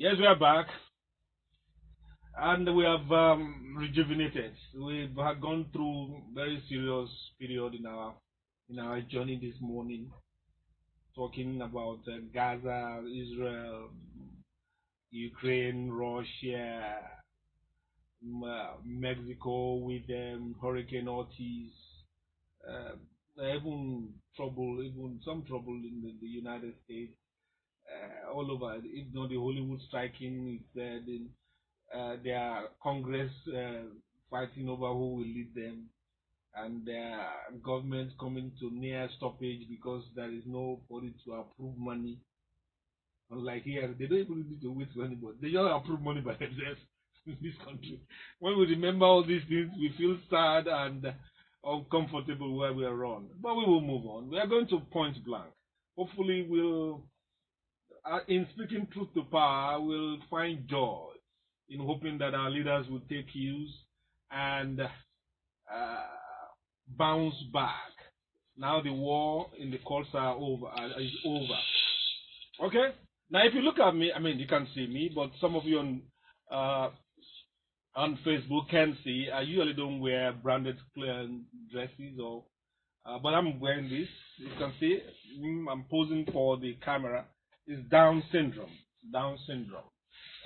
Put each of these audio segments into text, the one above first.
Yes, we are back, and we have rejuvenated. We have gone through very serious period in our journey this morning, talking about Gaza, Israel, Ukraine, Russia, Mexico with Hurricane Otis, uh, even trouble, even some trouble in the United States, all over. If not the Hollywood striking, it's their Congress fighting over who will lead them, and their government coming to near stoppage because there is nobody to approve money. Unlike here, they don't even need to wait for anybody. They just approve money by themselves in this country. When we remember all these things, we feel sad and uncomfortable where we are on. But we will move on. We are going to point blank. Hopefully, in speaking truth to power, we'll find joy in hoping that our leaders will take use and bounce back. Now the war in the courts is over. Okay. Now, if you look at me, I mean, you can't see me, but some of you uh, on Facebook can see. I usually don't wear branded dresses, but I'm wearing this. You can see I'm posing for the camera. It's Down syndrome. Down syndrome.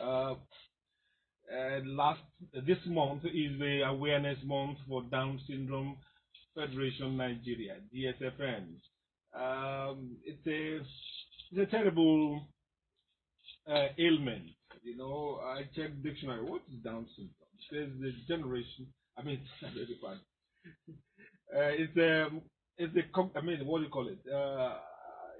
Uh, last this month is the awareness month for Down syndrome Federation Nigeria (DSFN). It's a terrible ailment. I checked dictionary. What is Down syndrome? It says the generation. I mean, I beg your pardon. It's I mean, what do you call it?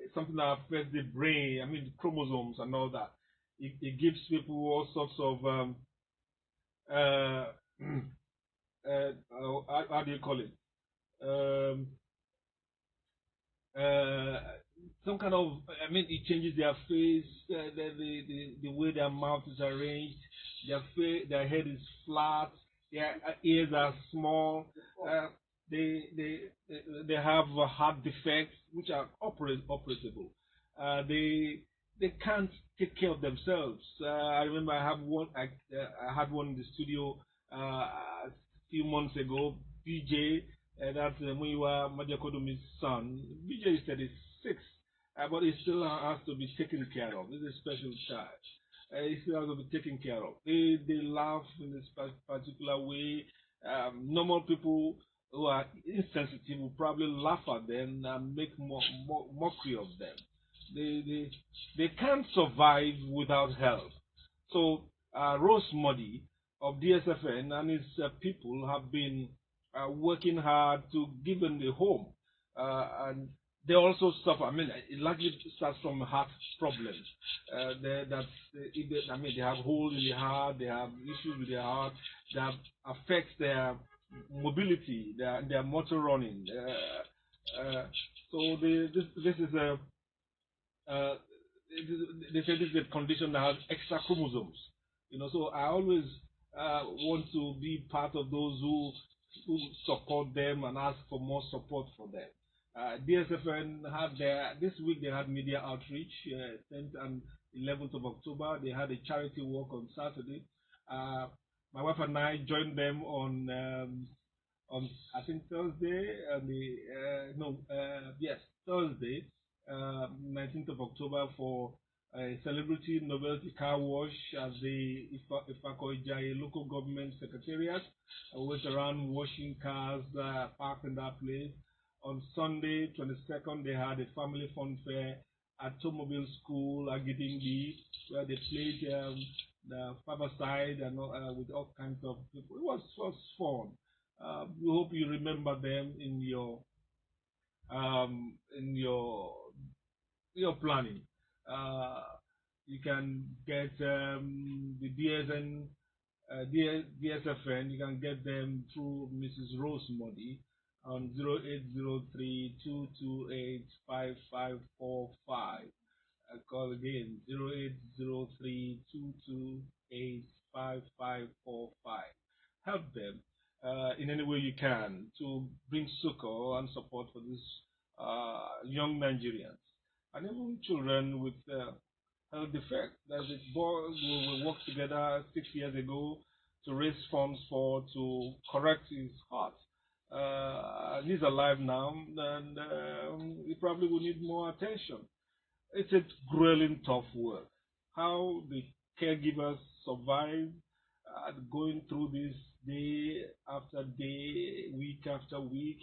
It's something that affects the brain. I mean, chromosomes and all that. It gives people all sorts of uh, how do you call it? Um, uh, some kind of, I mean, it changes their face, the way their mouth is arranged, their head is flat, their ears are small, uh, they have heart defects which are operable. They can't take care of themselves. I remember I had one in the studio a few months ago. BJ, that's Muiwa Majakodumi's son. BJ is 36, but he still has to be taken care of. This is a special child. He still has to be taken care of. They laugh in this particular way. Normal people who are insensitive will probably laugh at them and make mockery of them. They can't survive without help. So Rose Muddy of DSFN and his people have been working hard to give them a home, and they also suffer. I mean, it likely starts from heart problems. I mean, they have holes in the heart, they have issues with their heart that affects their mobility, their motor running. So this is a uh, they say this is a condition that has extra chromosomes. So I always want to be part of those who support them and ask for more support for them. DSFN had this week they had media outreach, 10th and 11th of October. They had a charity walk on Saturday. Uh, my wife and I joined them on I think Thursday and the no yes Thursday, 19th of October for a celebrity novelty car wash at the Ifako local government secretariat. I went around washing cars parked in that place. On Sunday 22nd they had a family fun fair at Automobile School Agidingi where they played the five side and with all kinds of people. It was fun. We hope you remember them in your planning. Uh, you can get the DSFN. You can get them through Mrs. Rose Modi on 0803 I call again 0803 Help them in any way you can to bring succor and support for these young Nigerians and even children with health defect. That the boys we worked together 6 years ago to raise funds for to correct his heart. He's alive now, and he probably will need more attention. It's a grueling, tough work. How the caregivers survive going through this day after day, week after week,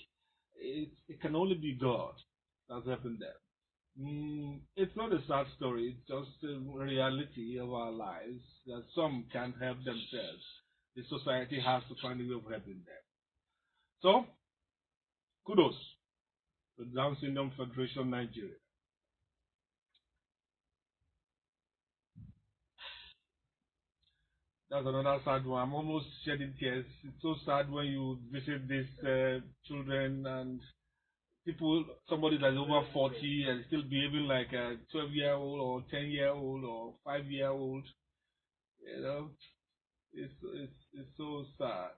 it can only be God that's helping them. It's not a sad story, it's just a reality of our lives that some can't help themselves. The society has to find a way of helping them. So, kudos to Down Syndrome Federation Nigeria. That's another sad one. I'm almost shedding tears. It's so sad when you visit these children and people, somebody that's over 40 and still behaving like a 12-year-old or 10-year-old or 5-year-old. You know, it's so sad.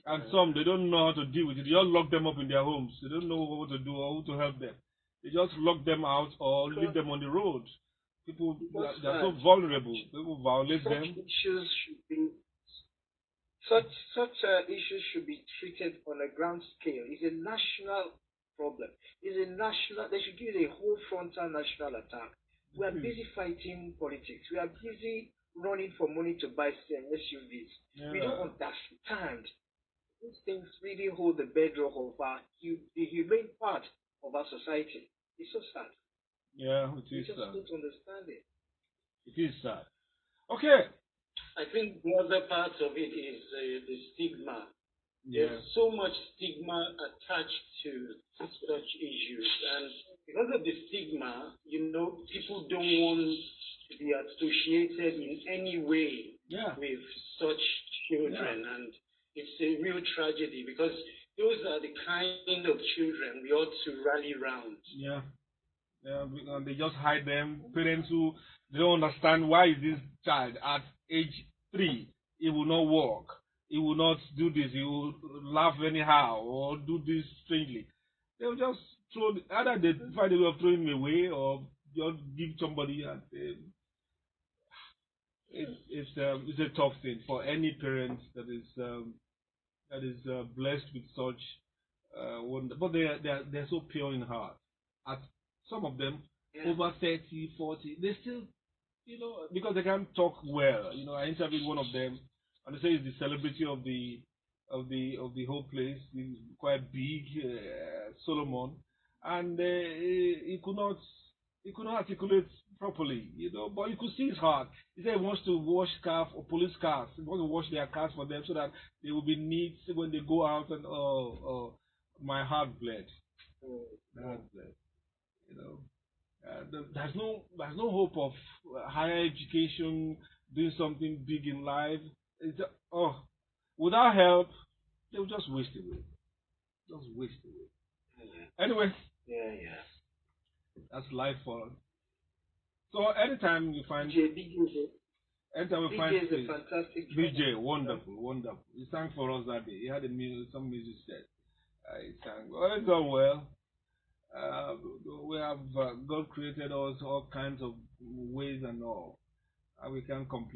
And some they don't know how to deal with it. They just lock them up in their homes. They don't know what to do or who to help them. They just lock them out or leave them on the road. People they're so vulnerable. People violate such them. issues should be issues should be treated on a grand scale. It's a national problem. It's a national. They should give it a whole frontal national attack. We are busy fighting politics. We are busy running for money to buy SUVs. Yeah. We don't understand. These things really hold the bedrock of the humane part of our society. It's so sad. Yeah, it We is just sad. don't understand it. It is sad. Okay. I think the other part of it is the stigma. Yeah. There's so much stigma attached to such issues, and because of the stigma, people don't want to be associated in any way Yeah. with such children, and it's a real tragedy because those are the kind of children we ought to rally round. Yeah. Yeah, and they just hide them. Parents who they don't understand why is this child at age 3, he will not walk, he will not do this, he will laugh anyhow or do this strangely. They will just either they find a way of throwing him away or just give somebody and it's a tough thing for any parent that is blessed with such wonder. But they're so pure in heart. At some of them over 30, 40, they still because they can't talk well. I interviewed one of them, and they say he's the celebrity of the whole place. He's quite big, Solomon, and he could not articulate properly. But you could see his heart. He said he wants to wash cars or police cars. He wants to wash their cars for them so that they will be neat when they go out. And my heart bled. My heart bled. You know. There's no hope of higher education, doing something big in life. Without help, they'll just waste away. Just waste away. Anyway, that's life for us. So anytime we find, anytime we find BJ is a fantastic BJ, wonderful, wonderful. He sang for us that day. He had some music set. He sang. Well, it's done well. We have God created us all kinds of ways and all. We can't complain.